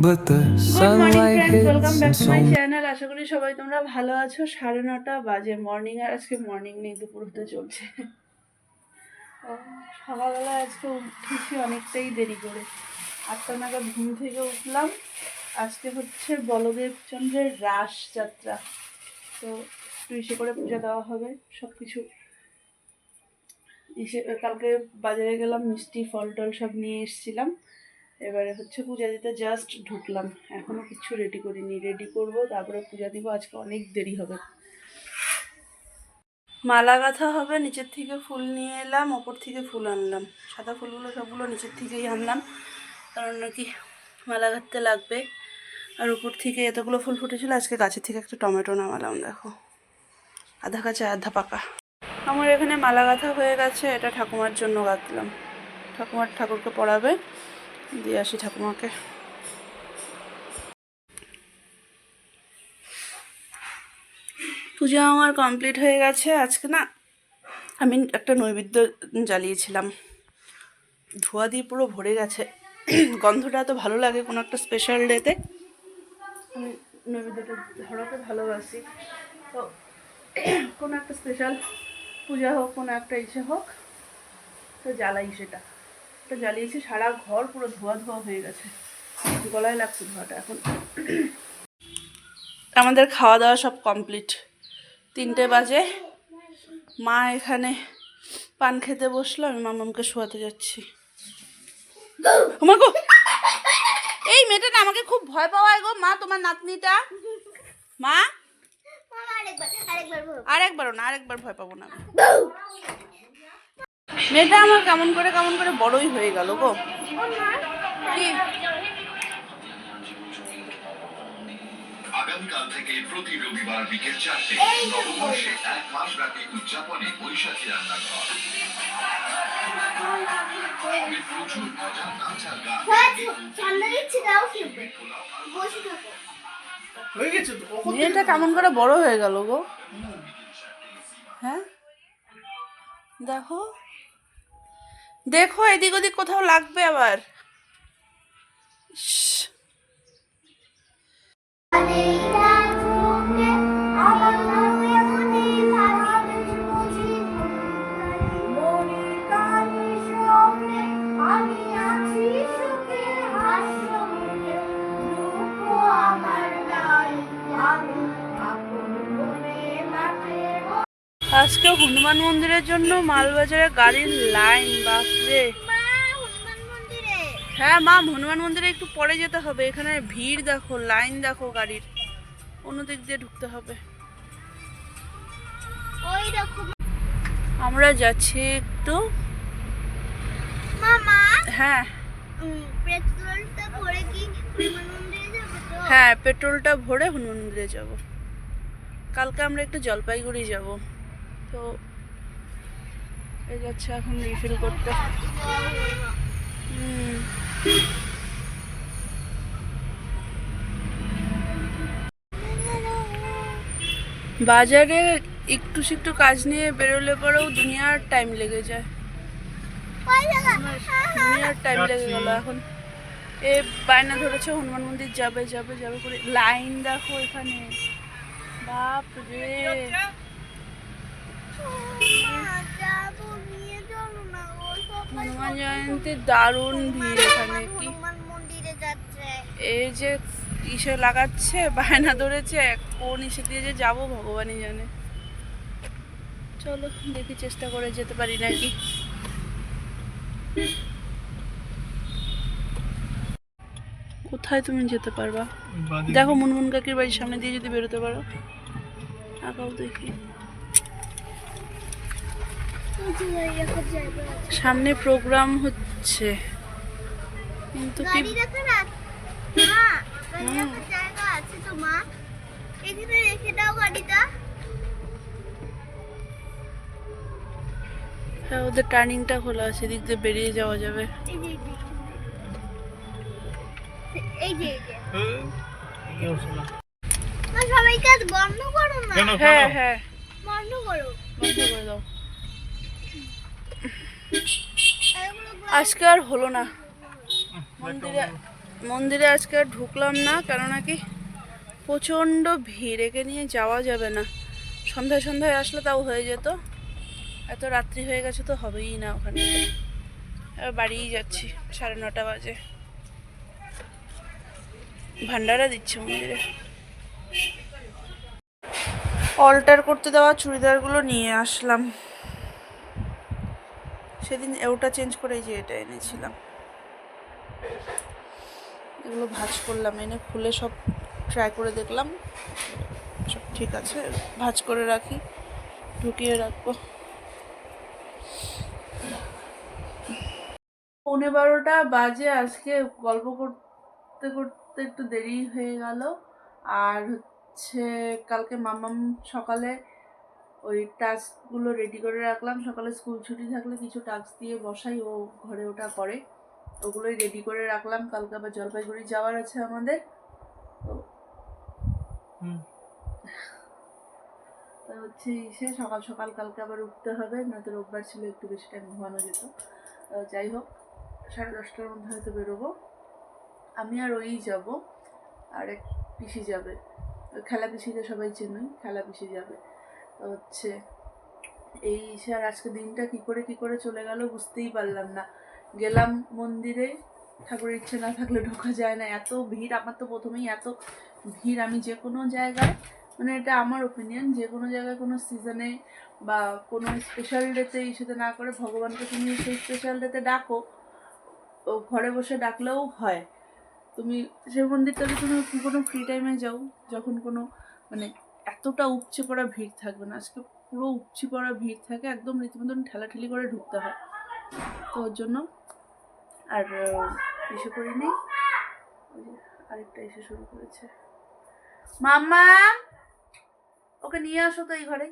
but the good morning sunlight friends, welcome hits back and to so my channel. আশা করি সবাই তোমরা ভালো আছো। 9:30 বাজে মর্নিং, আর আজকে মর্নিং নেই, দুপুর হতে চলছে। সকালবেলা আজকে উঠেছি অনেকটাই দেরি করে, 8টা নাগাদ ঘুম থেকে উঠলাম। আজকে হচ্ছে বলদেব চন্দ্রের রাস যাত্রা, তো একটু ইসে করে পূজা দেওয়া হবে। সব কিছু ইসে কালকে বাজারে গেলাম, মিষ্টি ফল টল সব নিয়ে এসেছিলাম। এবারে হচ্ছে পূজা দিতে জাস্ট ঢুকলাম, এখনও কিছু রেডি করিনি। রেডি করব, তারপরে পূজা দিব। আজকে অনেক দেরি হবে। মালা গাঁথা হবে, নিচের থেকে ফুল নিয়ে এলাম, ওপর থেকে ফুল আনলাম। সাদা ফুলগুলো সবগুলো নিচের থেকেই আনলাম, কারণ নাকি মালা গাঁথতে লাগবে। আর উপর থেকে এতগুলো ফুল ফুটেছিল, আজকে গাছের থেকে একটা টমেটো নামালাম। দেখো, আধা কাঁচা আধা পাকা। আমার এখানে মালা গাঁথা হয়ে গেছে, এটা ঠাকুমার জন্য গাঁথলাম। ঠাকুরকে পড়াবে, দিয়ে আসি ঠাকুমাকে। পূজা আমার কমপ্লিট হয়ে গেছে। আজকে না আমি একটা নৈবেদ্য জ্বালিয়েছিলাম, ধোঁয়া দিয়ে পুরো ভরে গেছে। গন্ধটা এত ভালো লাগে কোনো একটা স্পেশাল ডেতে। আমি নৈবেদ্যটা ধরাতে ভালোবাসি, তো কোনো একটা স্পেশাল পূজা হোক, কোনো একটা ইসে হোক, তো জ্বালাই সেটা। তো জ্বালিয়েছি, সারা ঘর পুরো ধোয়া ধোয়া হয়ে গেছে, গলায় লাগছে ধোঁয়াটা। এখন আমাদের খাওয়া দাওয়া সব কমপ্লিট, 3টে বাজে। মা এখানে পান খেতে বসলো, আমি মামামকে শোয়াতে যাচ্ছি। গো, এই মেয়েটা না আমাকে খুব ভয় পাওয়ায় গো। মা, তোমার নাতনিটা, মা আরেকবারও না, আরেকবার ভয় পাবো না। মেয়েটা আমার কেমন করে বড়ই হয়ে গেল গো। কি আগামীকাল থেকে প্রতি রবিবার বিকেল 4টে নববর্ষে 1 মাস ব্যাপী উদযাপনে বৈশাখী রান্নাঘর। প্রচুর মজা, নাচ আর গান। মেয়েটা কেমন করে বড় হয়ে গেল গো। হ্যাঁ, দেখো দেখো, এদিক ওদিক কোথাও লাগবে আবার। আজকে হনুমান মন্দিরের জন্য মালবাজারে গাড়ির লাইন, বাপরে। হ্যাঁ মা, হনুমান মন্দিরে একটু পরে যেতে হবে। এখানে ভিড় দেখো, লাইন দেখো গাড়ির, অন্য দিক দিয়ে ঢুকতে হবে। আমরা যাচ্ছি একটু। হ্যাঁ হ্যাঁ, পেট্রোলটা ভরে হনুমান মন্দিরে যাব। কালকে আমরা একটু জলপাইগুড়ি যাব, তো এই যাচ্ছে এখন রিফিল করতে। বাজারে একটু একটু কাজ নিয়ে বেরোলে পরেও দুনিয়ার টাইম লেগে যায়, দুনিয়ার টাইম লেগে গেল। এখন এ বায়না ধরেছে হনুমান মন্দির যাবে যাবে যাবে করে, লাইন দেখো এখানে, বাপ রে। হনুমান জয়ন্তীর দারুণ ভিড় এখানে। কি এই যে ইসে লাগাচ্ছে, বায়না ধরেছে, কোন ইসে দিয়ে যে যাবো ভগবানই জানে। চলো দেখি, চেষ্টা করে যেতে পারি নাকি। কোথায় তুমি যেতে পারবা? দেখো মুনমুন কাকির বাড়ির সামনে দিয়ে যদি বেরোতে পারো, আঁকাও দেখি। সামনে প্রোগ্রাম হচ্ছে, কিন্তু কি হ্যাঁ, ওদের টার্নিংটা খোলা আছে, এদিক দিয়ে বেরিয়ে যাওয়া যাবে। হ্যাঁ হ্যাঁ, বন্ধ করে দাও। আজকে আর হলো না, মন্দিরে মন্দিরে আজকে আর ঢুকলাম না, কেননা কি প্রচণ্ড ভিড়, একে নিয়ে যাওয়া যাবে না। সন্ধ্যায় সন্ধ্যায় আসলে তাও হয়ে যেত, এত রাত্রি হয়ে গেছে তো হবেই না ওখানে। এবার বাড়িই যাচ্ছি, 9:30 বাজে। ভান্ডারা দিচ্ছে মন্দিরে। অল্টার করতে দেওয়া চুড়িদারগুলো নিয়ে আসলাম। সেদিন ওটা চেঞ্জ করে এই যে এটা এনেছিলাম। এগুলো ভাঁজ করলাম, এনে খুলে সব ট্রাই করে দেখলাম, সব ঠিক আছে। ভাঁজ করে রাখি, ঢুকিয়ে রাখবো। 11:15 বাজে। আজকে গল্প করতে করতে একটু দেরি হয়ে গেল। আর হচ্ছে কালকে মামাম সকালে ওই টাস্কগুলো রেডি করে রাখলাম। সকালে স্কুল ছুটি থাকলে কিছু টাস্ক দিয়ে বসাই, ও ঘরে ওটা করে, ওগুলোই রেডি করে রাখলাম। কালকে আবার জলপাইগুড়ি যাওয়ার আছে আমাদের, তো হচ্ছে এসে সকাল সকাল কালকে আবার উঠতে হবে, নয়তো রোববার ছিল একটু বেশি টাইম ঘুমানো যেত। যাই হোক, 10:30টার মধ্যে হয়তো বেরোবো। আমি আর ওই যাব, আর এক পিসি যাবে, খেলা পিসিকে সবাই চেনই, খেলা পিসি যাবে। তো হচ্ছে এই এসে আর আজকে দিনটা কি করে চলে গেল বুঝতেই পারলাম না। গেলাম মন্দিরে, ঠাকুরের ইচ্ছে না থাকলে ঢোকা যায় না, এত ভিড়। আমার তো প্রথমেই এত ভিড়, আমি যে কোনো জায়গায়, মানে এটা আমার ওপিনিয়ন, যে কোনো জায়গায় কোনো সিজনে বা কোনো স্পেশাল ডেতে ইস্যুতে না করে ভগবানকে তুমি সেই স্পেশাল ডেতে ডাকো, ও ঘরে বসে ডাকলেও হয়। তুমি শিব মন্দিরটাতে তুমি কোনো ফ্রি টাইমে যাও, যখন কোনো মানে এতটা উপচে পড়া ভিড় থাকবে না। আজকে পুরো উপচে পড়া ভিড় থাকে, একদম রীতিমতন ঠেলাঠেলি করে ঢুকতে হয়। তো ওর জন্য আর এসে করিনি। ওই যে আরেকটা এসে শুরু করেছে। মাম্মা, ওকে নিয়ে আসো তো এই ঘরে।